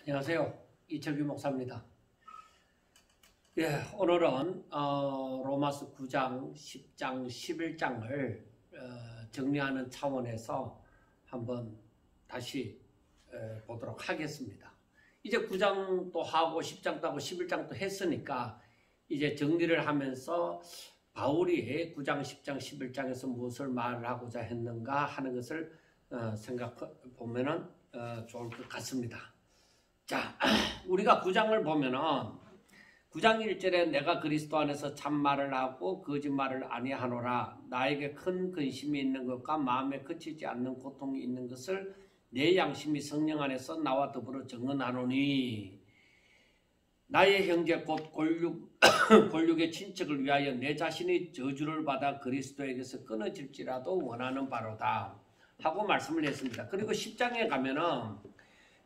안녕하세요. 이철규 목사입니다. 오늘은 로마서 9장, 10장, 11장을 정리하는 차원에서 한번 다시 보도록 하겠습니다. 이제 9장도 하고 10장도 하고 11장도 했으니까 이제 정리를 하면서 바울이 9장, 10장, 11장에서 무엇을 말하고자 했는가 하는 것을 생각해 보면은 좋을 것 같습니다. 자, 우리가 9장을 보면은 9장 1절에 내가 그리스도 안에서 참말을 하고 거짓말을 아니하노라. 나에게 큰 근심이 있는 것과 마음에 그치지 않는 고통이 있는 것을 내 양심이 성령 안에서 나와 더불어 증언하노니 나의 형제 곧 골육의 친척을 위하여 내 자신이 저주를 받아 그리스도에게서 끊어질지라도 원하는 바로다 하고 말씀을 했습니다. 그리고 10장에 가면은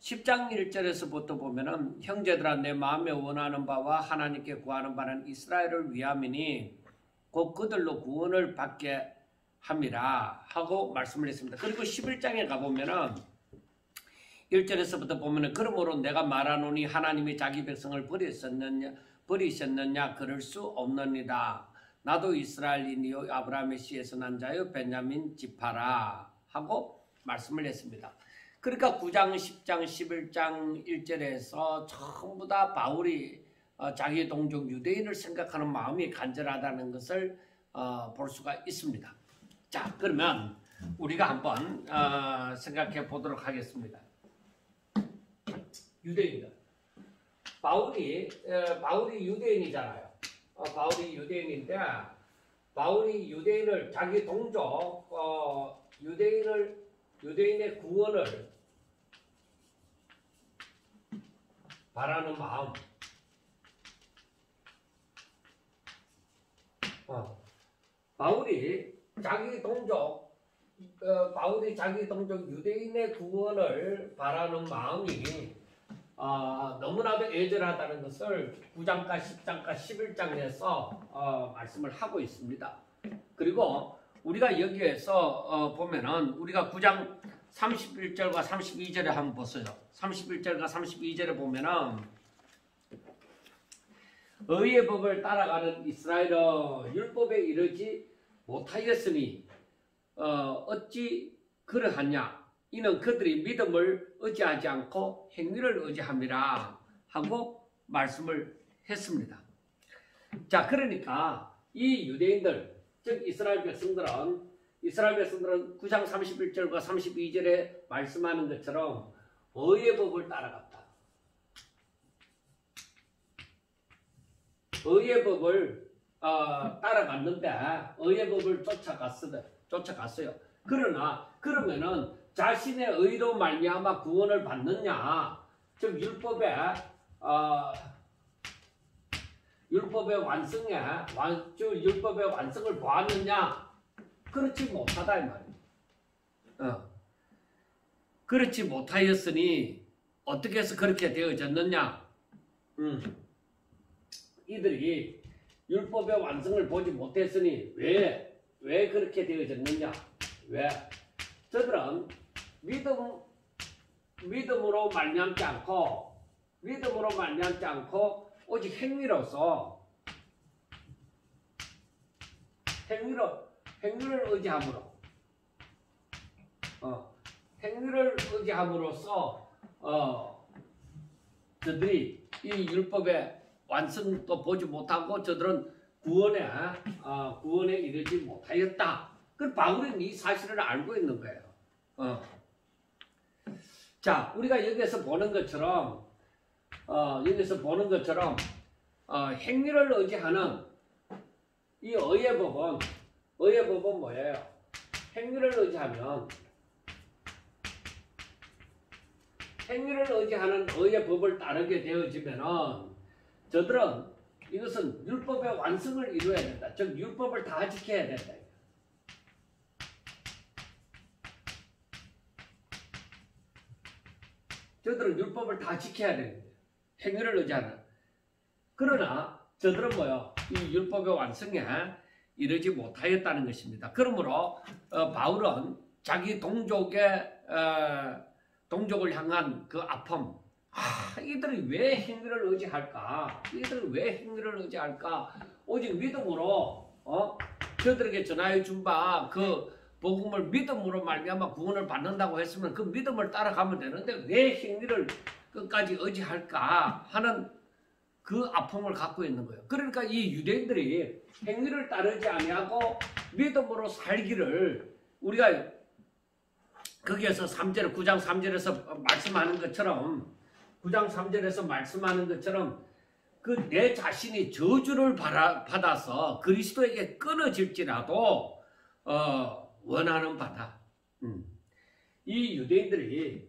10장 1절에서부터 보면은 형제들아 내 마음에 원하는 바와 하나님께 구하는 바는 이스라엘을 위함이니 곧 그들로 구원을 받게 함이라 하고 말씀을 했습니다. 그리고 11장에 가보면은 1절에서부터 보면은 그러므로 내가 말하노니 하나님이 자기 백성을 버리셨느냐 그럴 수 없느니라. 나도 이스라엘인이요 아브라함의 씨에서 난 자요 베냐민 지파라 하고 말씀을 했습니다. 그러니까 9장, 10장, 11장 1절에서 전부 다 바울이 자기 동족 유대인을 생각하는 마음이 간절하다는 것을 볼 수가 있습니다. 자, 그러면 우리가 한번 생각해 보도록 하겠습니다. 유대인들. 바울이 유대인이잖아요. 바울이 유대인인데 바울이 유대인을 자기 동족 유대인의 구원을 바라는 마음. 바울이 자기 동족 유대인의 구원을 바라는 마음이 너무나도 애절하다는 것을 9장과 10장과 11장에서 말씀을 하고 있습니다. 그리고 우리가 여기에서 보면은 우리가 9장 31절과 32절에 한번 보세요. 31절과 32절에 보면은 의의 법을 따라가는 이스라엘은 율법에 이르지 못하였으니 어찌 그러하냐 이는 그들이 믿음을 의지하지 않고 행위를 의지함이라 하고 말씀을 했습니다. 자, 그러니까 이 유대인들 즉 이스라엘 백성들은 9장 31절과 32절에 말씀하는 것처럼 의의 법을 따라갔다. 의의 법을 따라갔는데 의의 법을 쫓아갔어요. 그러면은 자신의 의로 말미암아 구원을 받느냐? 즉 율법의 완성을 보았느냐? 그렇지 못하다 이 말이에요. 그렇지 못하였으니 어떻게 해서 그렇게 되어졌느냐? 이들이 율법의 완성을 보지 못했으니 왜 그렇게 되어졌느냐? 왜? 저들은 믿음으로 말미암지 않고 오직 행위를 의지함으로써 저들이 이 율법의 완성도 보지 못하고 저들은 구원에 이르지 못하였다. 그 바울은 이 사실을 알고 있는 거예요. 자, 우리가 여기에서 보는 것처럼 행위를 의지하는 이 의의 법은 뭐예요? 행위를 의지하는 의의 법을 따르게 되어지면은 저들은 이것은 율법의 완성을 이루어야 된다. 즉 율법을 다 지켜야 된다. 저들은 율법을 다 지켜야 됩니다. 행위를 의지하는. 그러나 저들은 이 율법의 완성에 이르지 못하였다는 것입니다. 그러므로 바울은 자기 동족을 향한 그 아픔, 이들이 왜 행위를 의지할까? 이들이 왜 행위를 의지할까? 오직 믿음으로 저들에게 전하여 준 바 그 복음을 믿음으로 말미암아 구원을 받는다고 했으면 그 믿음을 따라가면 되는데 왜 행위를 끝까지 의지할까 하는 그 아픔을 갖고 있는 거예요. 그러니까 이 유대인들이 행위를 따르지 아니하고 믿음으로 살기를 우리가 거기에서 3절 9장 3절에서 말씀하는 것처럼 9장 3절에서 말씀하는 것처럼 그 내 자신이 저주를 받아서 그리스도에게 끊어질지라도 원하는 바다. 이 유대인들이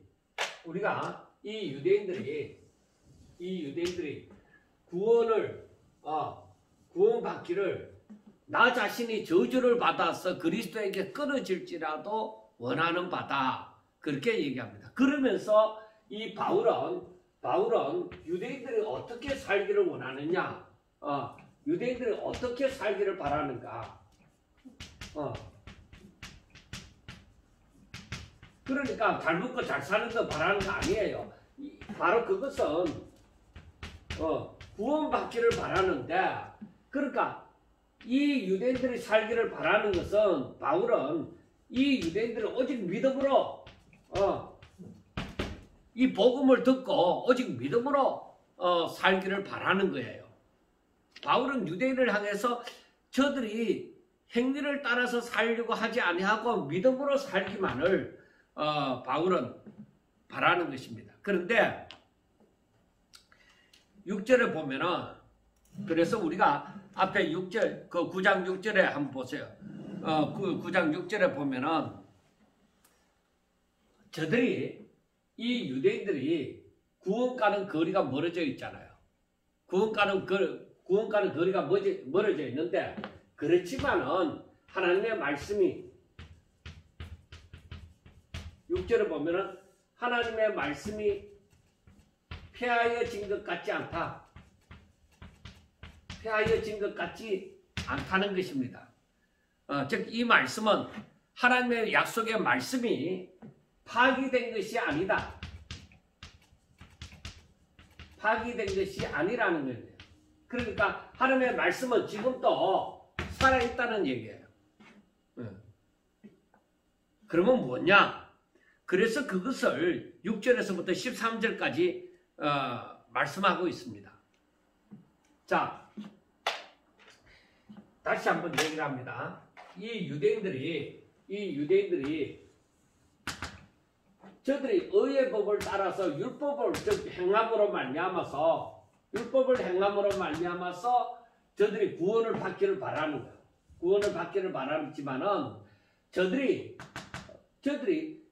구원받기를 나 자신이 저주를 받아서 그리스도에게 끊어질지라도 원하는 바다. 그렇게 얘기합니다. 그러면서 이 바울은 유대인들이 어떻게 살기를 원하느냐, 유대인들이 어떻게 살기를 바라는가. 그러니까 잘 먹고 잘 사는 거 바라는 거 아니에요. 바로 그것은 구원받기를 바라는데, 그러니까 이 유대인들이 살기를 바라는 것은 바울은 이 유대인들을 오직 믿음으로 이 복음을 듣고 오직 믿음으로 살기를 바라는 거예요. 바울은 유대인을 향해서 저들이 행위를 따라서 살려고 하지 아니하고 믿음으로 살기만을 바울은 바라는 것입니다. 그런데 6절에 보면은 그래서 우리가 앞에 6절 그 9장 6절에 한번 보세요. 그 9장 6절에 보면은 이 유대인들이 구원가는 거리가 멀어져 있잖아요. 구원가는 거리가 멀어져 있는데 그렇지만은 하나님의 말씀이 6절에 보면은 하나님의 말씀이 폐하여진 것 같지 않다. 폐하여진 것 같지 않다는 것입니다. 즉 이 말씀은 하나님의 약속의 말씀이 파기된 것이 아니다. 파기된 것이 아니라는 거예요. 그러니까 하나님의 말씀은 지금도 살아있다는 얘기예요. 그러면 뭐냐? 그래서 그것을 6절에서부터 13절까지 말씀하고 있습니다. 자, 다시 한번 얘기를 합니다. 이 유대인들이 저들이 의의 법을 따라서 율법을 즉 행함으로 말미암아서 저들이 구원을 받기를 바라는 거예요. 구원을 받기를 바라지만은 저들이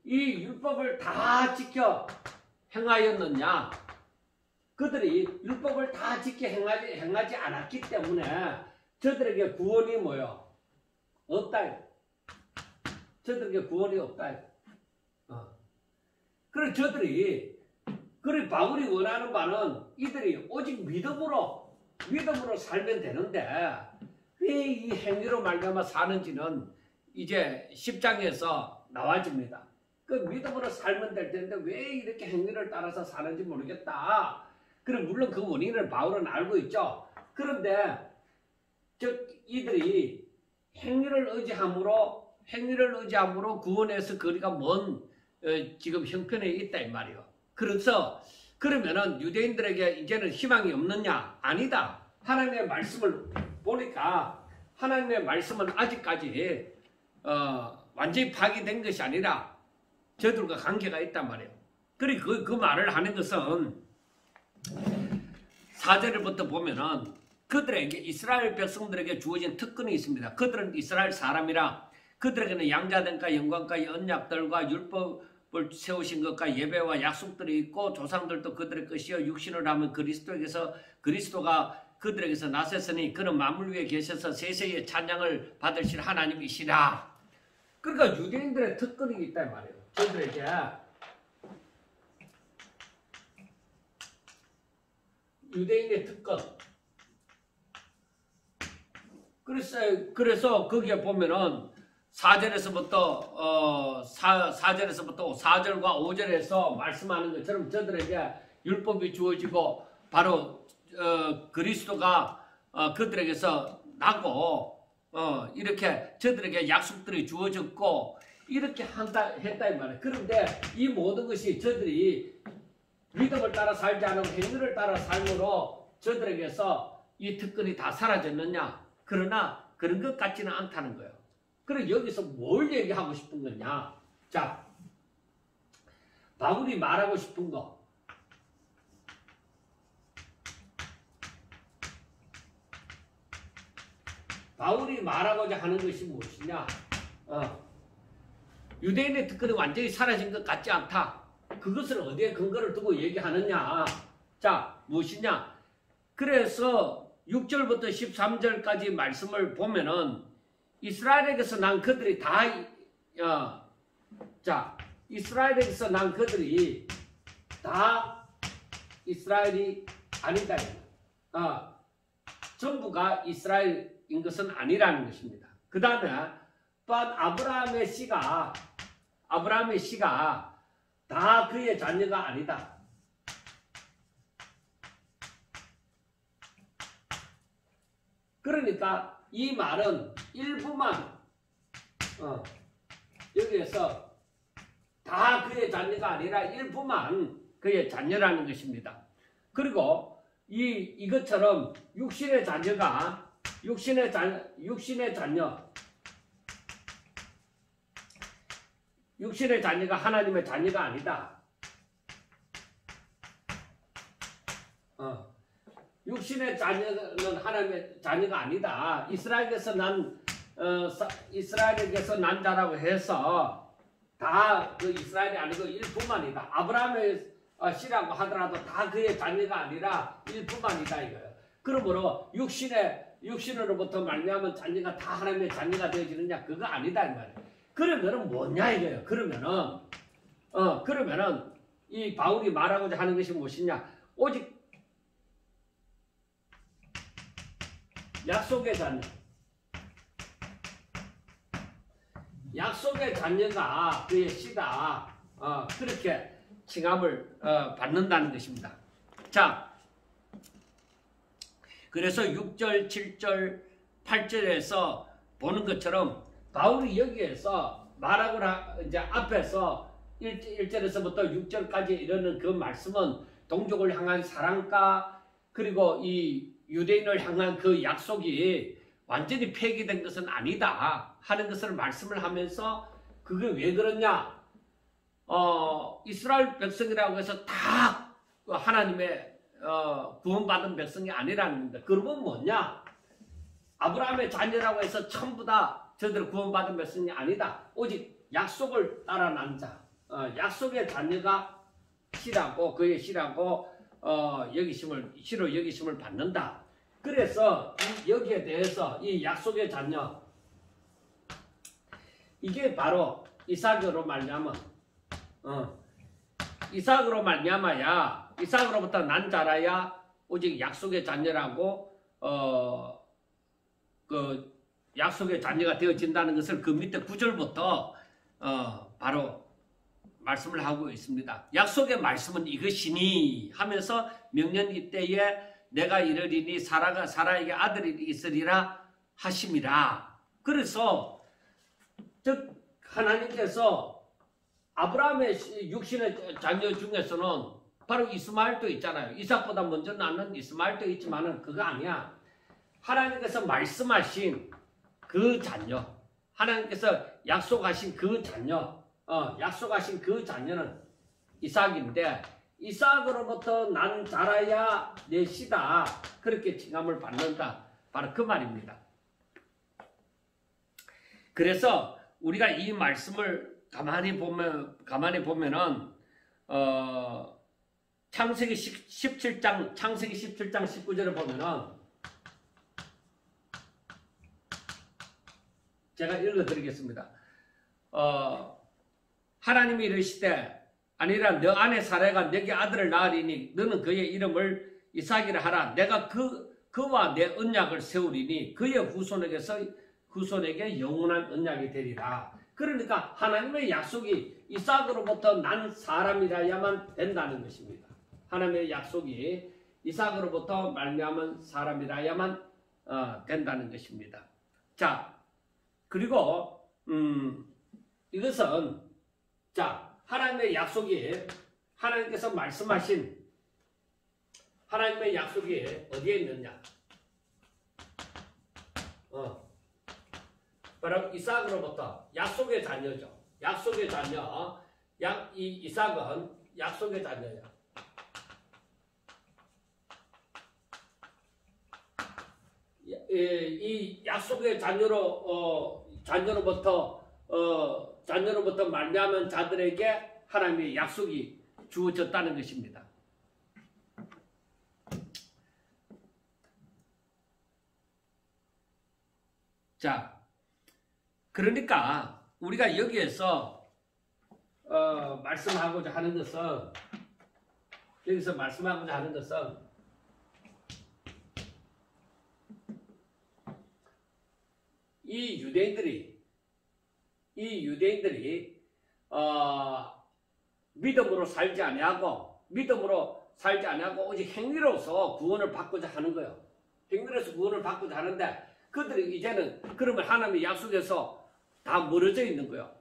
이 율법을 다 지켜 행하였느냐? 그들이 율법을 다 지켜 행하지 않았기 때문에 저들에게 구원이 뭐요? 없다. 저들에게 구원이 없다. 그래서 바울이 원하는 바는 이들이 오직 믿음으로 살면 되는데 왜 이 행위로 말미암아 사는지는 이제 10장에서 나와집니다. 그 믿음으로 살면 될 텐데 왜 이렇게 행위를 따라서 사는지 모르겠다. 그럼 물론 그 원인을 바울은 알고 있죠. 그런데 이들이 행위를 의지함으로 구원에서 거리가 먼 지금 형편에 있다 이 말이에요. 그러면은 유대인들에게 이제는 희망이 없느냐? 아니다. 하나님의 말씀을 보니까 하나님의 말씀은 아직까지 완전히 파기된 것이 아니라 저들과 관계가 있단 말이에요. 그리고 그 말을 하는 것은 4절부터 보면은 그들에게 이스라엘 백성들에게 주어진 특권이 있습니다. 그들은 이스라엘 사람이라 그들에게는 양자됨과 영광과 언약들과 율법을 세우신 것과 예배와 약속들이 있고 조상들도 그들의 것이요 육신을 하면 그리스도가 그들에게서 나셨으니 그는 만물 위에 계셔서 세세의 찬양을 받으실 하나님이시라. 그러니까 유대인들의 특권이 있다 말이에요. 저들에게 유대인의 특권. 그래서 거기에 보면은 4절에서부터 4절과 5절에서 말씀하는 것처럼 저들에게 율법이 주어지고 바로 그리스도가 그들에게서 나고 이렇게 저들에게 약속들이 주어졌고 이렇게 했다 이 말이에요. 그런데 이 모든 것이 저들이 믿음을 따라 살지 않고 행위를 따라 삶으로 저들에게서 이 특권이 다 사라졌느냐? 그러나 그런 것 같지는 않다는 거예요. 그럼 여기서 뭘 얘기하고 싶은 거냐? 자, 바울이 말하고 싶은 거. 바울이 말하고자 하는 것이 무엇이냐? 유대인의 특권이 완전히 사라진 것 같지 않다. 그것을 어디에 근거를 두고 얘기하느냐? 자, 무엇이냐? 그래서 6절부터 13절까지 말씀을 보면은 이스라엘에게서 난 그들이 이스라엘에게서 난 그들이 다 이스라엘이 아니다. 전부가 이스라엘인 것은 아니라는 것입니다. 그 다음에 또한 아브라함의 씨가 다 그의 자녀가 아니다. 그러니까 이 말은 일부만 여기에서 다 그의 자녀가 아니라 일부만 그의 자녀라는 것입니다. 그리고 이것처럼 육신의 자녀가 하나님의 자녀가 아니다. 육신의 자녀는 하나님의 자녀가 아니다. 이스라엘에게서 난 자라고 해서 다 그 이스라엘이 아니고 일부만이다. 아브라함의 씨라고 하더라도 다 그의 자녀가 아니라 일부만이다 이거예요. 그러므로 육신으로부터 말미암은 자녀가 다 하나님의 자녀가 되어지느냐? 그거 아니다 이 말이에요. 그러면은 뭐냐 이거예요. 그러면은 이 바울이 말하고자 하는 것이 무엇이냐? 오직 약속의 자녀가 그의 씨다. 그렇게 칭함을 받는다는 것입니다. 자, 그래서 6절, 7절, 8절에서 보는 것처럼 바울이 여기에서 말하고 이제 앞에서 1절에서부터 6절까지 이르는 그 말씀은 동족을 향한 사랑과 그리고 이 유대인을 향한 그 약속이 완전히 폐기된 것은 아니다 하는 것을 말씀을 하면서 그게 왜 그러냐? 이스라엘 백성이라고 해서 다 하나님의 구원받은 백성이 아니라는 겁니다. 그러면 뭐냐? 아브라함의 자녀라고 해서 전부 다 저들 구원받은 백성이 아니다. 오직 약속을 따라 난 자, 약속의 자녀가 씨라고 그의 씨라고 씨로 여기심을 받는다. 그래서 여기에 대해서 이 약속의 자녀 이게 바로 이삭으로 말미암아야 이삭으로부터 난 자라야 오직 약속의 자녀라고 그 약속의 자녀가 되어진다는 것을 그 밑에 9절부터 바로 말씀을 하고 있습니다. 약속의 말씀은 이것이니 하면서 명년 이때에 내가 이르리니 사라에게 아들이 있으리라 하심이라. 그래서 즉 하나님께서 아브라함의 육신의 자녀 중에서는 바로 이스마엘도 있잖아요. 이삭보다 먼저 낳는 이스마엘도 있지만은 그거 아니야. 하나님께서 말씀하신 그 자녀, 하나님께서 약속하신 그 자녀, 약속하신 그 자녀는 이삭인데 이삭으로부터 난 자라야 내 씨다. 그렇게 칭함을 받는다. 바로 그 말입니다. 그래서 우리가 이 말씀을 가만히 보면은 창세기 17장 19절을 보면은 제가 읽어드리겠습니다. 하나님이 이르시되 아니라 너 아내 사라가 내게 아들을 낳으리니 너는 그의 이름을 이삭이라 하라. 내가 그와 내 언약을 세우리니 그의 후손에게 영원한 언약이 되리라. 그러니까 하나님의 약속이 이삭으로부터 난 사람이라야만 된다는 것입니다. 하나님의 약속이 이삭으로부터 말미암은 사람이라야만 된다는 것입니다. 자, 그리고 이것은 자, 하나님의 약속이 하나님께서 말씀하신 하나님의 약속이 어디에 있느냐? 바로 이삭으로부터 약속의 자녀죠. 약속의 자녀. 이 이삭은 약속의 자녀야. 이 약속의 자녀로부터 말미암은 자들에게 하나님의 약속이 주어졌다는 것입니다. 자, 그러니까 우리가 여기에서 말씀하고자 하는 것은 이 유대인들이 믿음으로 살지 아니하고 오직 행위로서 구원을 받고자 하는 거예요. 행위로서 구원을 받고자 하는데 그들이 이제는 그러면 하나님의 약속에서 다 멀어져 있는 거예요.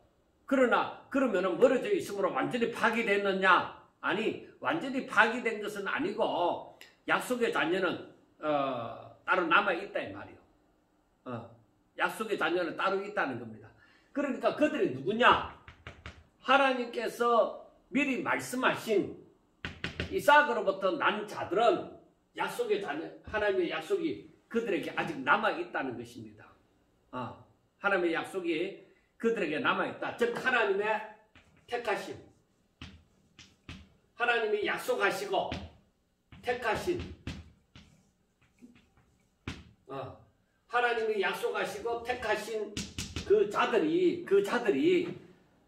그러면은 멀어져 있으므로 완전히 파기됐느냐? 아니, 완전히 파기된 것은 아니고 약속의 자녀는 따로 남아 있다 이 말이에요. 약속의 자녀는 따로 있다는 겁니다. 그러니까 그들이 누구냐? 하나님께서 미리 말씀하신 이삭으로부터 난 자들은 약속의 자녀, 하나님의 약속이 그들에게 아직 남아 있다는 것입니다. 하나님의 약속이 그들에게 남아있다. 즉 하나님의 택하심, 하나님이 약속하시고 택하신, 하나님이 약속하시고 택하신 그 자들이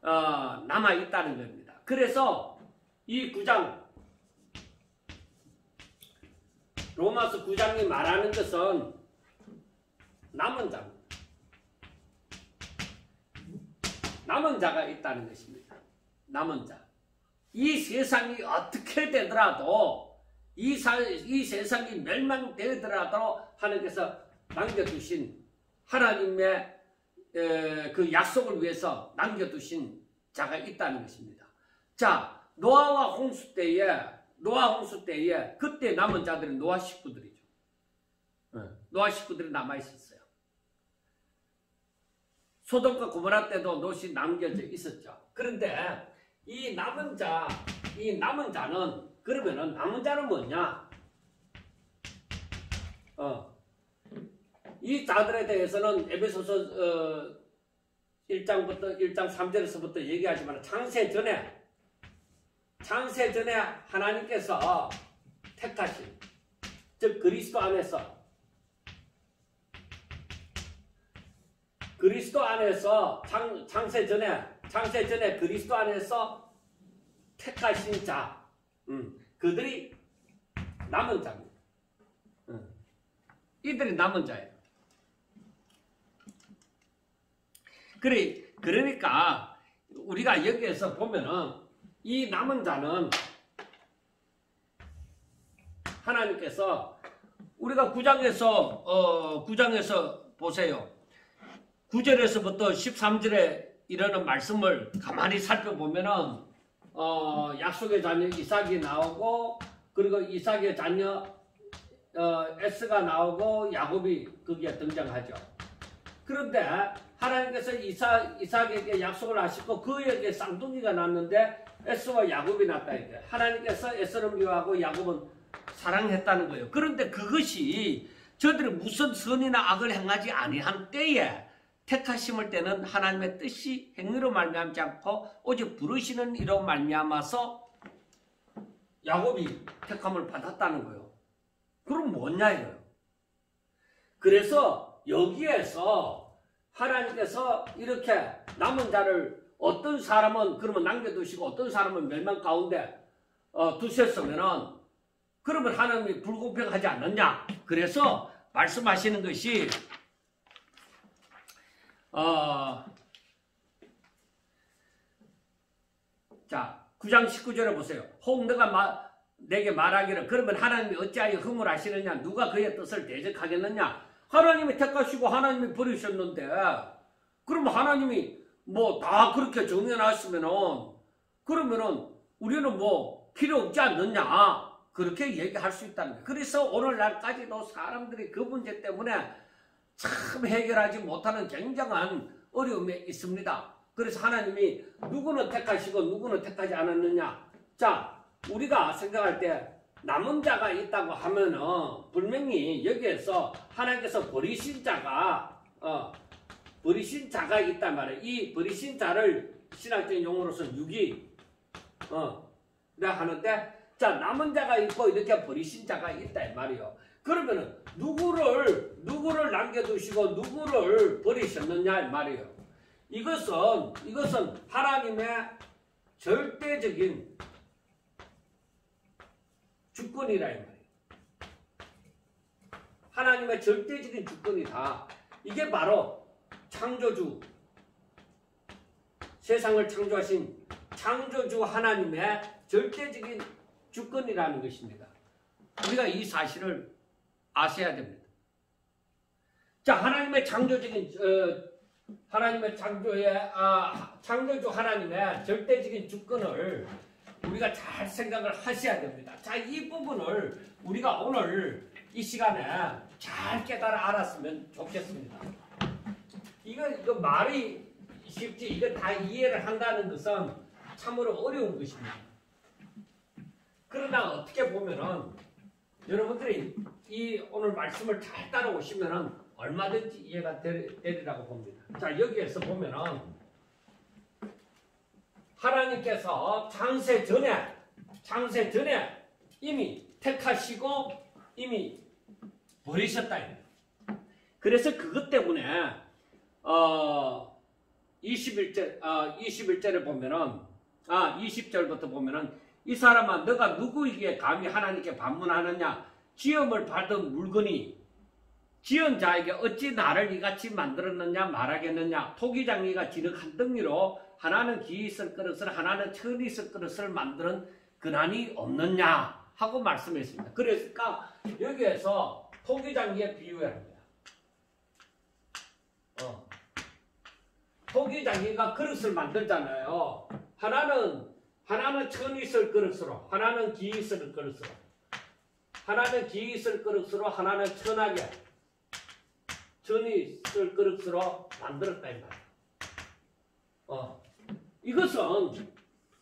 남아있다는 겁니다. 그래서 이 9장 로마서 9장이 말하는 것은 남은 자입니다. 남은 자가 있다는 것입니다. 남은 자. 이 세상이 어떻게 되더라도 이 세상이 멸망되더라도 하나님께서 남겨두신 하나님의 그 약속을 위해서 남겨두신 자가 있다는 것입니다. 자, 노아 홍수 때에 그때 남은 자들은 노아 식구들이죠. 노아 식구들이 남아있었어요. 소돔과 고모라 때도 롯이 남겨져 있었죠. 그런데 이 남은 자는 그러면은 남은 자는 뭐냐? 이 자들에 대해서는 에베소서 1장 3절에서부터 얘기하지만 창세 전에 하나님께서 택하신, 즉 그리스도 안에서 창세 전에 그리스도 안에서 택하신 자, 그들이 남은 자입니다. 이들이 남은 자예요. 그러니까 우리가 여기에서 보면은 이 남은 자는 하나님께서 우리가 9장에서 보세요. 9절에서부터 13절에 이르는 말씀을 가만히 살펴보면은 약속의 자녀 이삭이 나오고, 그리고 이삭의 자녀 에스가 나오고 야곱이 거기에 등장하죠. 그런데 하나님께서 이삭에게 약속을 하시고 그에게 쌍둥이가 났는데 에스와 야곱이 났다 이게. 하나님께서 에스를 미워하고 야곱은 사랑했다는 거예요. 그런데 그것이 저들이 무슨 선이나 악을 행하지 아니한 때에 택하심을 때는 하나님의 뜻이 행위로 말미암지 않고 오직 부르시는 이로 말미암아서 야곱이 택함을 받았다는 거예요. 그럼 뭐냐 이거예요. 그래서 여기에서 하나님께서 이렇게 남은 자를 어떤 사람은 그러면 남겨두시고 어떤 사람은 멸망 가운데 두셨으면은 그러면 하나님이 불공평하지 않느냐. 그래서 말씀하시는 것이 자 9장 19절에 보세요. 혹 너가 내게 말하기를 그러면 하나님이 어찌하여 허물하시느냐? 누가 그의 뜻을 대적하겠느냐? 하나님이 택하시고 하나님이 버리셨는데 그러면 하나님이 뭐 다 그렇게 정해놨으면은 그러면은 우리는 뭐 필요 없지 않느냐? 그렇게 얘기할 수 있다는 거예요. 그래서 오늘날까지도 사람들이 그 문제 때문에 참 해결하지 못하는 굉장한 어려움이 있습니다. 그래서 하나님이 누구는 택하시고 누구는 택하지 않았느냐? 자, 우리가 생각할 때 남은 자가 있다고 하면은 분명히 여기에서 하나님께서 버리신 자가 있단 말이에요. 이 버리신 자를 신학적인 용어로서는 유기 하는데, 자, 남은 자가 있고 이렇게 버리신 자가 있다 이 말이에요. 그러면은 누구를 남겨두시고 누구를 버리셨느냐 이 말이에요. 이것은 하나님의 절대적인 주권이라 이 말이에요. 하나님의 절대적인 주권이다. 이게 바로 창조주, 세상을 창조하신 창조주 하나님의 절대적인 주권이라는 것입니다. 우리가 이 사실을 아셔야 됩니다. 자, 하나님의 창조적인 하나님의 창조주 하나님의 절대적인 주권을 우리가 잘 생각을 하셔야 됩니다. 자, 이 부분을 우리가 오늘 이 시간에 잘 깨달아 알았으면 좋겠습니다. 이거 말이 쉽지, 이거 다 이해를 한다는 것은 참으로 어려운 것입니다. 그러나 어떻게 보면은 여러분들이 이 오늘 말씀을 잘 따라오시면은 얼마든지 이해가 되리라고 봅니다. 자, 여기에서 보면은 하나님께서 창세 전에 이미 택하시고 이미 버리셨다. 그래서 그것 때문에 21절에 보면은 20절부터 보면은 이 사람아 너가 누구에게 감히 하나님께 반문하느냐? 지음을 받은 물건이 지은 자에게 어찌 나를 이같이 만들었느냐 말하겠느냐? 토기장이가 진흙 한 덩이로 하나는 기이 있을 그릇을 하나는 천이 있을 그릇을 만드는 근한이 없느냐 하고 말씀했습니다. 그러니까 여기에서 토기장이에 비유합니다. 토기장이가 그릇을 만들잖아요. 하나는 천이 있을 그릇으로, 하나는 기이 있을 그릇으로, 하나는 기이 있을 그릇으로, 하나는 천이 있을 그릇으로 만들었다 이 말이에요. 이것은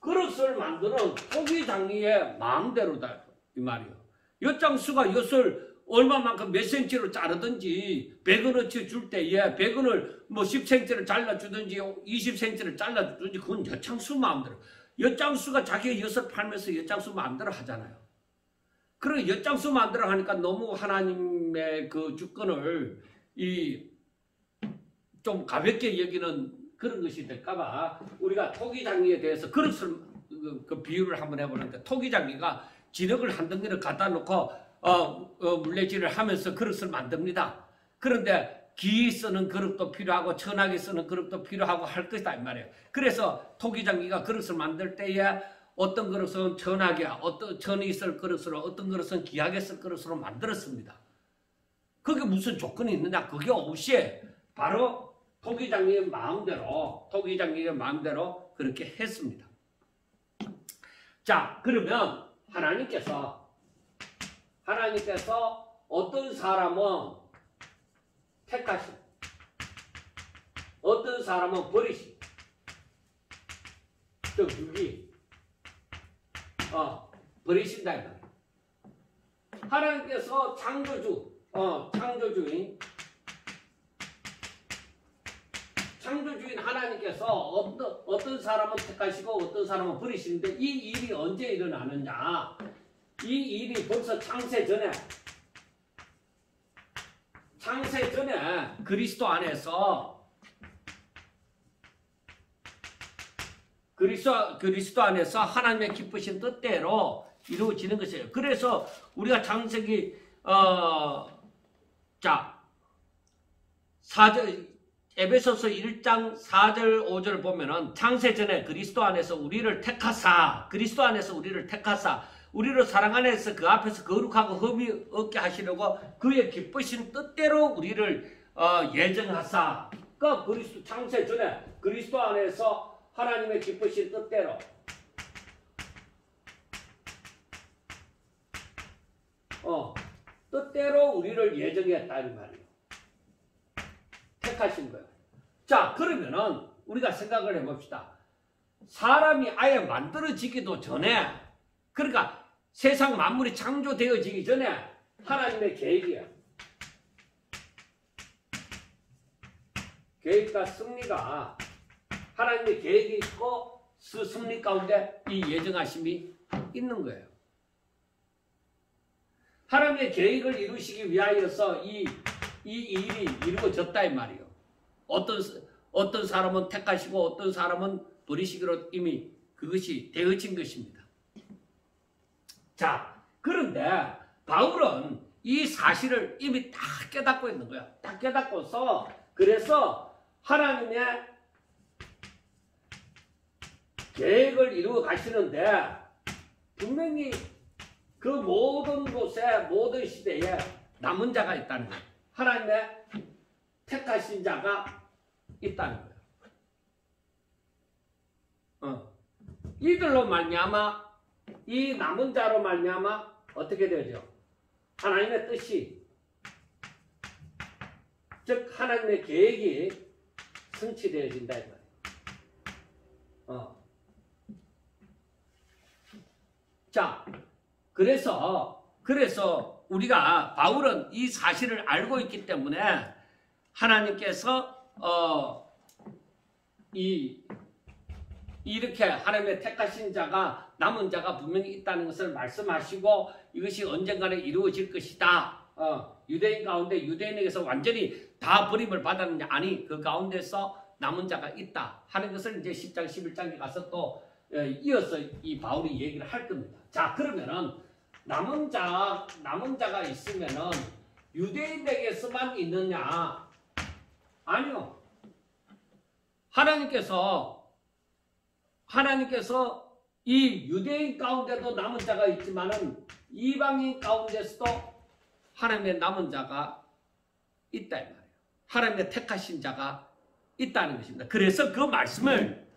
그릇을 만드는 토기장이의 마음대로다 이 말이에요. 엿장수가 엿을 얼마만큼 몇 센치로 자르든지 100원어치 줄 때에 100원을 뭐 10cm를 잘라주든지 20cm를 잘라주든지 그건 엿장수 마음대로. 엿장수가 자기 엿을 팔면서 엿장수 마음대로 하잖아요. 그리고 엿장수 마음대로 하니까 너무 하나님의 그 주권을 좀 가볍게 여기는 그런 것이 될까봐 우리가 토기장이에 대해서 그릇을 그 비유를 한번 해보는데, 토기장이가 진흙을 한 덩이를 갖다 놓고 물레질을 하면서 그릇을 만듭니다. 그런데 기이 쓰는 그릇도 필요하고 천하게 쓰는 그릇도 필요하고 할 것이다 이 말이에요. 그래서 토기장이가 그릇을 만들 때에 어떤 그릇은 천하게, 어떤 천이 있을 그릇으로, 어떤 그릇은 기하게 쓸 그릇으로 만들었습니다. 그게 무슨 조건이 있느냐? 그게 없이 바로 토기장이의 마음대로 그렇게 했습니다. 자, 그러면 하나님께서 어떤 사람은 택하시고 어떤 사람은 버리시고 즉 유기 버리신다 이 말이에요. 하나님께서 창조주인 하나님께서 어떤 사람은 택하시고 어떤 사람은 버리시는데 이 일이 언제 일어나느냐? 이 일이 벌써 창세 전에 그리스도 안에서 하나님의 기쁘신 뜻대로 이루어지는 것이에요. 그래서 우리가 창세기 4절 에베소서 1장 4절 5절 보면은 창세 전에 그리스도 안에서 우리를 택하사 우리를 사랑 안에서 그 앞에서 거룩하고 흠이 없게 하시려고 그의 기쁘신 뜻대로 우리를 예정하사. 그 그리스도 창세 전에 그리스도 안에서 하나님의 기쁘신 뜻대로 뜻대로 우리를 예정했다는 말이에요. 택하신 거예요. 자, 그러면은 우리가 생각을 해봅시다. 사람이 아예 만들어지기도 전에, 그러니까 세상 만물이 창조되어지기 전에 하나님의 계획이에요. 계획과 승리가, 하나님의 계획이 있고 그 승리 가운데 이 예정하심이 있는 거예요. 하나님의 계획을 이루시기 위하여서 이 일이 이루어졌다 이 말이에요. 어떤 사람은 택하시고 어떤 사람은 버리시기로 이미 그것이 되어진 것입니다. 자, 그런데 바울은 이 사실을 이미 다 깨닫고 있는 거야. 다 깨닫고서 그래서 하나님의 계획을 이루어 가시는데 분명히 그 모든 곳에 모든 시대에 남은 자가 있다는 거예요. 하나님의 택하신 자가 있다는 거예요. 이들로 말미암아 이 남은 자로 말미암아 어떻게 되죠? 하나님의 뜻이, 즉 하나님의 계획이 성취되어진다 이 말이에요. 자, 그래서 우리가 바울은 이 사실을 알고 있기 때문에 하나님께서 이렇게 하나님의 택하신 자가 남은 자가 분명히 있다는 것을 말씀하시고 이것이 언젠가는 이루어질 것이다. 유대인 가운데 유대인에게서 완전히 다 버림을 받았느냐? 아니, 그 가운데서 남은 자가 있다 하는 것을 이제 10장 11장에 가서 또 이어서 이 바울이 얘기를 할 겁니다. 자, 그러면은 남은 자가 있으면은 유대인에게서만 있느냐? 아니요. 하나님께서 이 유대인 가운데도 남은 자가 있지만은 이방인 가운데서도 하나님의 남은 자가 있다 이 말이에요. 하나님의 택하신 자가 있다는 것입니다. 그래서 그 말씀을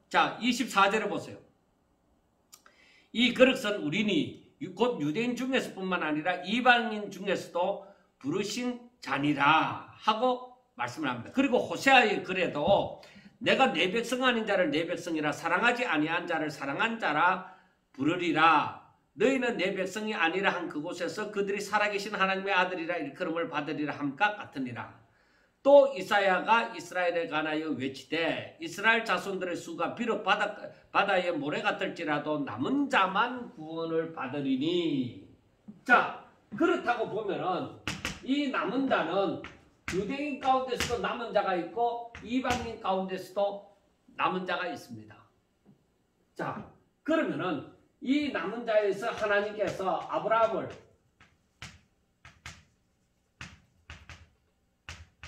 자 24절에 보세요. 이 그릇은 우리니 곧 유대인 중에서뿐만 아니라 이방인 중에서도 부르신 자니라 하고 말씀을 합니다. 그리고 호세아의 글에도 내가 내 백성 아닌 자를 내 백성이라 사랑하지 아니한 자를 사랑한 자라 부르리라. 너희는 내 백성이 아니라 한 그곳에서 그들이 살아계신 하나님의 아들이라 일컬음을 받으리라 함과 같으니라. 또 이사야가 이스라엘에 관하여 외치되 이스라엘 자손들의 수가 비록 바다의 모래 같을지라도 남은 자만 구원을 받으리니. 자, 그렇다고 보면은 이 남은 자는 유대인 가운데서도 남은 자가 있고 이방인 가운데서도 남은 자가 있습니다. 자, 그러면은 이 남은 자에서 하나님께서 아브라함을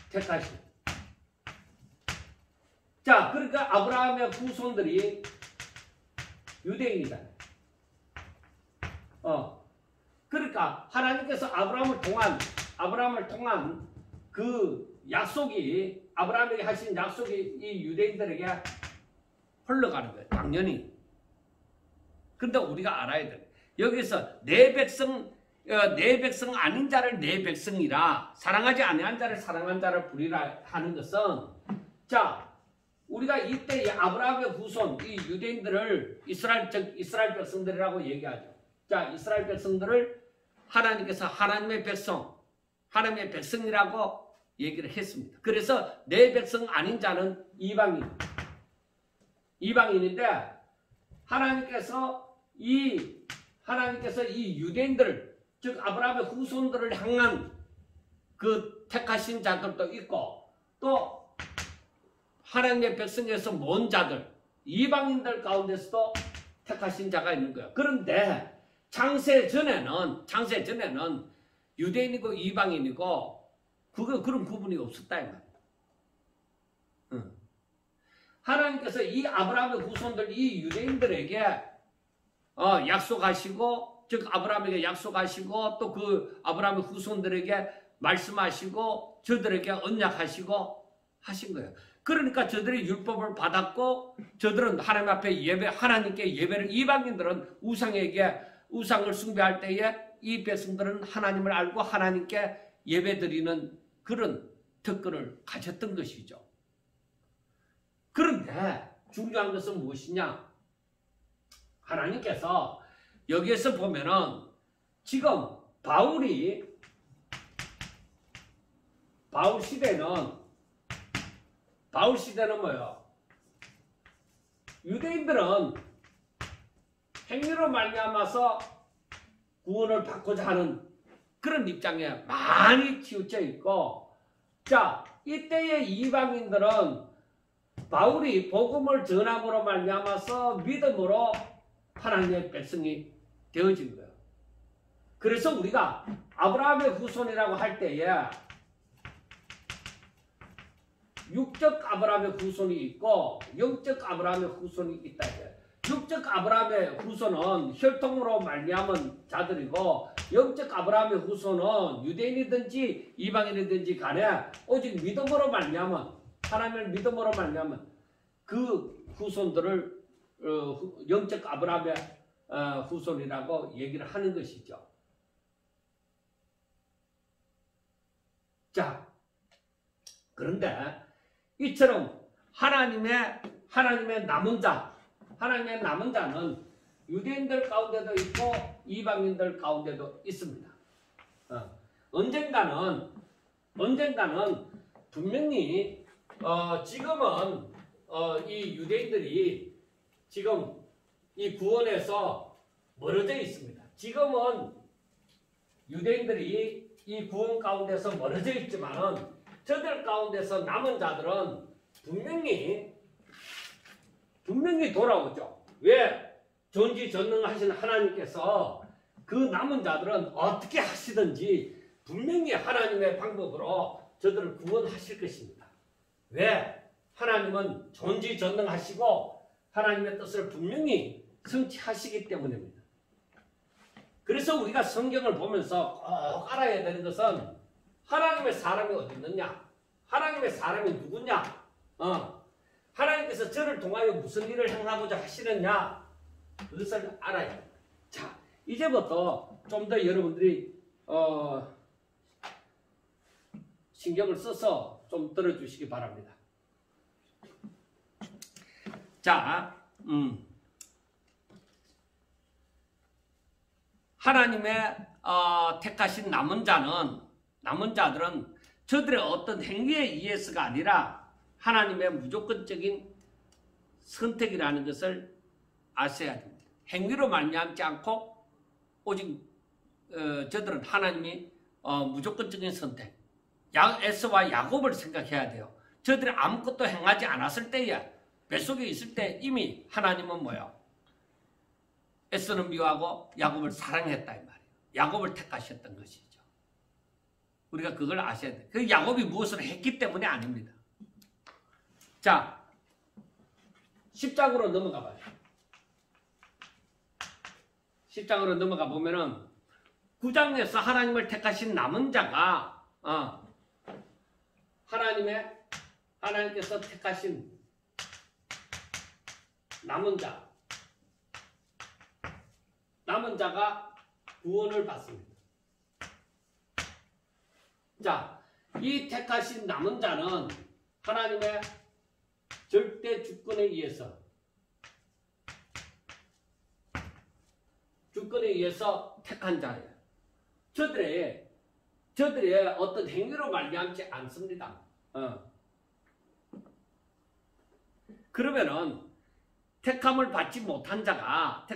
택하시고, 자, 그러니까 아브라함의 후손들이 유대인이잖아요. 그러니까 하나님께서 아브라함을 통한 그 약속이, 아브라함에게 하신 약속이 이 유대인들에게 흘러가는 거예요. 당연히. 근데 우리가 알아야 돼요. 여기서 내 백성 아닌 자를 내 백성이라 사랑하지 아니한 자를 사랑한 자를 부리라 하는 것은, 자, 우리가 이때 이 아브라함의 후손 이 유대인들을 이스라엘 백성들이라고 얘기하죠. 자, 이스라엘 백성들을 하나님께서 하나님의 백성이라고 얘기를 했습니다. 그래서 내 백성 아닌 자는 이방인인데 하나님께서 이 유대인들을, 즉 아브라함의 후손들을 향한 그 택하신 자들도 있고 또 하나님의 백성에서 모은 자들, 이방인들 가운데서도 택하신 자가 있는 거예요. 그런데 창세 전에는 유대인이고 이방인이고 그런 구분이 없었다 이 말이에요. 하나님께서 이 아브라함의 후손들, 이 유대인들에게 약속하시고, 즉 아브라함에게 약속하시고 또 그 아브라함의 후손들에게 말씀하시고 저들에게 언약하시고 하신 거예요. 그러니까 저들이 율법을 받았고 저들은 하나님 앞에 하나님께 예배를, 이방인들은 우상을 숭배할 때에 이 백성들은 하나님을 알고 하나님께 예배드리는 그런 특권을 가졌던 것이죠. 그런데 중요한 것은 무엇이냐? 하나님께서 여기에서 보면은 지금 바울 시대는 뭐예요? 유대인들은 행위로 말미암아서 구원을 받고자 하는 그런 입장에 많이 치우쳐 있고, 자, 이때의 이방인들은 바울이 복음을 전함으로 말미암아서 믿음으로 하나님의 백성이 되어진 거예요. 그래서 우리가 아브라함의 후손이라고 할 때에 육적 아브라함의 후손이 있고 영적 아브라함의 후손이 있다. 육적 아브라함의 후손은 혈통으로 말미암은 자들이고 영적 아브라함의 후손은 유대인이든지 이방인이든지 간에 오직 믿음으로 말미암은, 하나님을 믿음으로 말미암은 그 후손들을 영적 아브라함의 후손이라고 얘기를 하는 것이죠. 자, 그런데 이처럼 하나님의 남은 자는 유대인들 가운데도 있고 이방인들 가운데도 있습니다. 언젠가는 분명히 지금은 이 유대인들이 지금 이 구원에서 멀어져 있습니다. 지금은 유대인들이 이 구원 가운데서 멀어져 있지만은 저들 가운데서 남은 자들은 분명히 돌아오죠. 왜? 전지전능하신 하나님께서 그 남은 자들은 어떻게 하시든지 분명히 하나님의 방법으로 저들을 구원하실 것입니다. 왜? 하나님은 전지전능하시고 하나님의 뜻을 분명히 성취하시기 때문입니다. 그래서 우리가 성경을 보면서 꼭 알아야 되는 것은 하나님의 사람이 어디 있느냐? 하나님의 사람이 누구냐? 하나님께서 저를 통하여 무슨 일을 행하고자 하시느냐? 그것을 알아야 합니다. 자, 이제부터 좀 더 여러분들이 신경을 써서 좀 들어주시기 바랍니다. 자, 하나님의 택하신 남은 자들은 저들의 어떤 행위에 의해서가 아니라 하나님의 무조건적인 선택이라는 것을 아셔야 됩니다. 행위로 말미암지 않고 오직 저들은 하나님이 무조건적인 선택, 에서와 야곱을 생각해야 돼요. 저들이 아무것도 행하지 않았을 때에 뱃속에 있을 때 이미 하나님은 뭐예요? 에서는 미워하고 야곱을 사랑했다 이 말이에요. 야곱을 택하셨던 것이죠. 우리가 그걸 아셔야 돼요. 그 야곱이 무엇을 했기 때문에 아닙니다. 자, 10장으로 넘어가 봐요. 10장으로 넘어가 보면은 9장에서 하나님을 택하신 남은 자가 하나님께서 택하신 남은 자가 구원을 받습니다. 자, 이 택하신 남은 자는 하나님의 절대 주권에 의해서 택한 자예요. 저들의 어떤 행위로 말미암지 않습니다. 그러면은 택함을 받지 못한 자가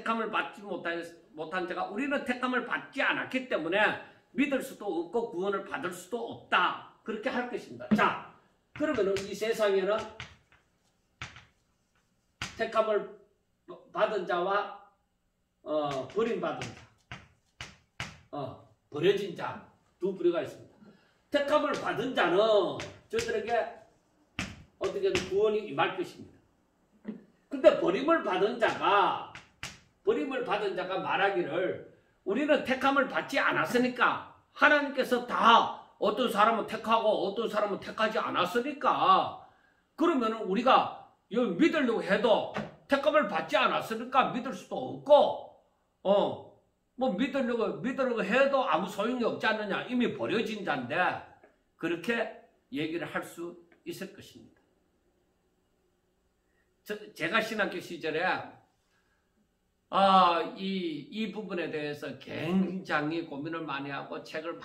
우리는 택함을 받지 않았기 때문에 믿을 수도 없고 구원을 받을 수도 없다. 그렇게 할 것입니다. 자, 그러면은 이 세상에는 택함을 받은 자와 버림받은 자, 버려진 자 두 부류가 있습니다. 택함을 받은 자는 저들에게 어떻게든 구원이 임할 것입니다. 근데 버림을 받은 자가 버림을 받은 자가 말하기를 우리는 택함을 받지 않았으니까 하나님께서 다 어떤 사람은 택하고 어떤 사람은 택하지 않았으니까 그러면 우리가 믿으려고 해도 택함을 받지 않았으니까 믿을 수도 없고 뭐 믿으려고 해도 아무 소용이 없지 않느냐 이미 버려진 자인데 그렇게 얘기를 할 수 있을 것입니다. 제가 신학교 시절에 이 부분에 대해서 굉장히 고민을 많이 하고 책을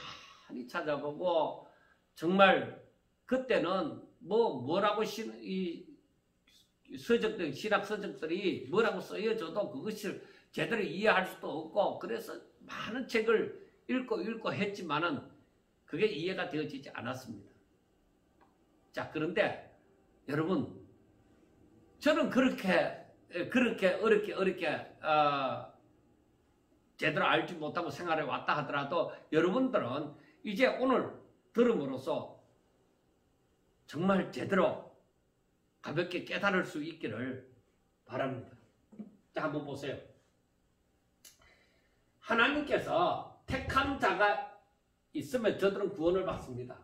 많이 찾아보고 정말 그때는 뭐라고 서적들 신학 서적들이 뭐라고 쓰여져도 그것을 제대로 이해할 수도 없고 그래서 많은 책을 읽고 했지만은 그게 이해가 되어지지 않았습니다. 자 그런데 여러분 저는 그렇게 어렵게 제대로 알지 못하고 생활해 왔다 하더라도 여러분들은 이제 오늘 들음으로써 정말 제대로 가볍게 깨달을 수 있기를 바랍니다. 자 한번 보세요. 하나님께서 택한 자가 있으면 저들은 구원을 받습니다.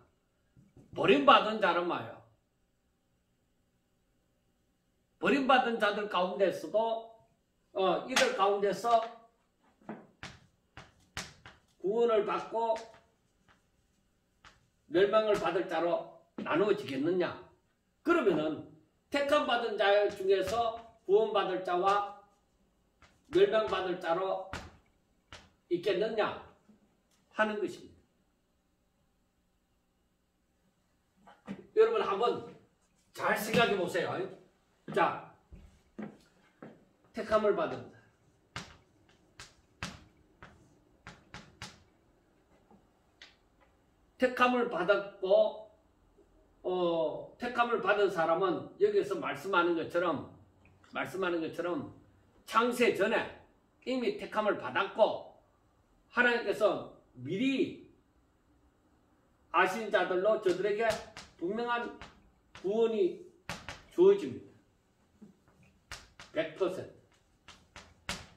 버림받은 자는 뭐예요? 버림받은 자들 가운데서도 이들 가운데서 구원을 받고 멸망을 받을 자로 나누어지겠느냐? 그러면은 택함받은 자 중에서 구원받을 자와 멸망받을 자로 있겠느냐? 하는 것입니다. 여러분 한번 잘 생각해 보세요. 자, 택함을 받은 자. 택함을 받았고 택함을 받은 사람은 여기서 말씀하는 것처럼 창세 전에 이미 택함을 받았고 하나님께서 미리 아신 자들로 저들에게 분명한 구원이 주어집니다. 100%.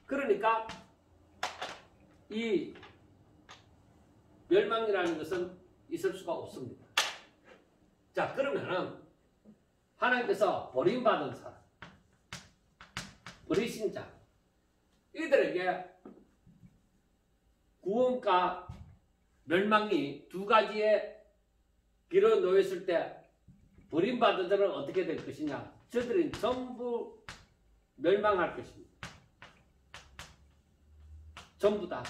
그러니까 이 멸망이라는 것은 있을 수가 없습니다. 자 그러면은 하나님께서 버림받은 사람, 버리신 자 이들에게 구원과 멸망이 두 가지의 길을 놓였을 때 버림받은 자는 어떻게 될 것이냐? 저들은 전부 멸망할 것입니다. 전부 다.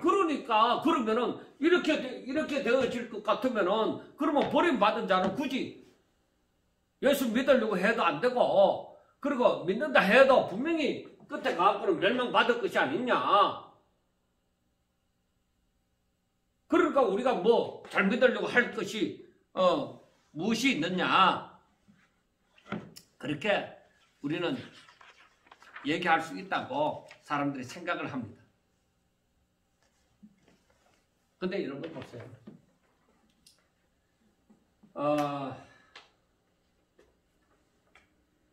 그러니까 그러면은 이렇게 되어질 것 같으면은 그러면 버림받은 자는 굳이 예수 믿으려고 해도 안 되고 그리고 믿는다 해도 분명히 끝에 가서는 멸망받을 것이 아니냐. 그러니까 우리가 뭐 잘 믿으려고 할 것이 무엇이 있느냐. 그렇게 우리는 얘기할 수 있다고 사람들이 생각을 합니다. 근데 이런 거 보세요.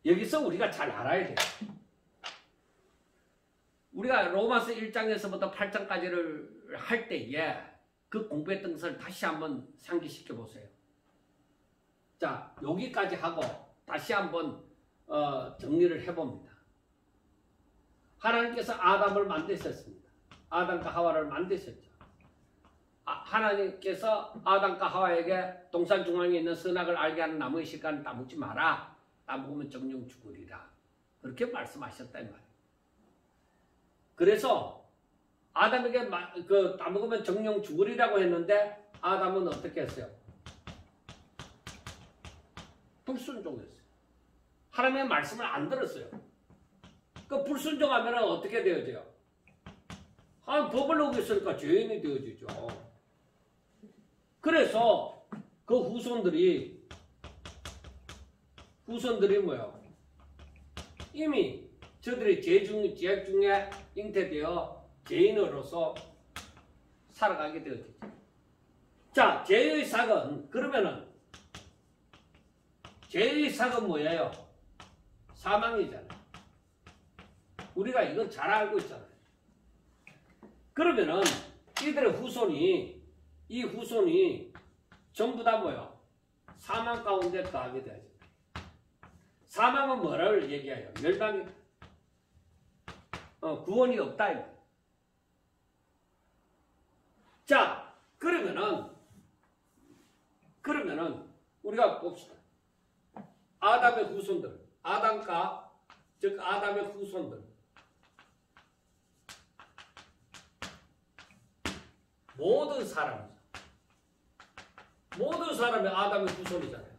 여기서 우리가 잘 알아야 돼요. 우리가 로마서 1장에서부터 8장까지를 할 때에 그 공부했던 것을 다시 한번 상기시켜 보세요. 자, 여기까지 하고 다시 한번 정리를 해봅니다. 하나님께서 아담을 만드셨습니다. 아담과 하와를 만드셨죠. 하나님께서 아담과 하와에게 동산 중앙에 있는 선악을 알게 하는 나무의 실과는 따먹지 마라. 따먹으면 정령 죽으리라. 그렇게 말씀하셨다 이 말이에요. 그래서 아담에게 따먹으면 정령 죽으리라고 했는데 아담은 어떻게 했어요? 불순종했어요. 하나님의 말씀을 안 들었어요. 그 불순종하면 어떻게 되어져요? 법을 어겼으니까 죄인이 되어지죠. 그래서 그 후손들이 뭐예요? 이미 저들이 죄 중에 잉태되어 죄인으로서 살아가게 되어지죠. 자, 죄의 삭은 그러면은 죄의 삭은 뭐예요? 사망이잖아요. 우리가 이건 잘 알고 있잖아요. 그러면은 이들의 후손이 이 후손이 전부 다 뭐야? 사망 가운데 더하게 되죠. 사망은 뭐를 얘기해요? 멸망이 구원이 없다 이거. 자, 그러면은 우리가 봅시다. 아담의 후손들, 아담과 즉 아담의 후손들, 모든 사람이 아담의 후손이잖아요.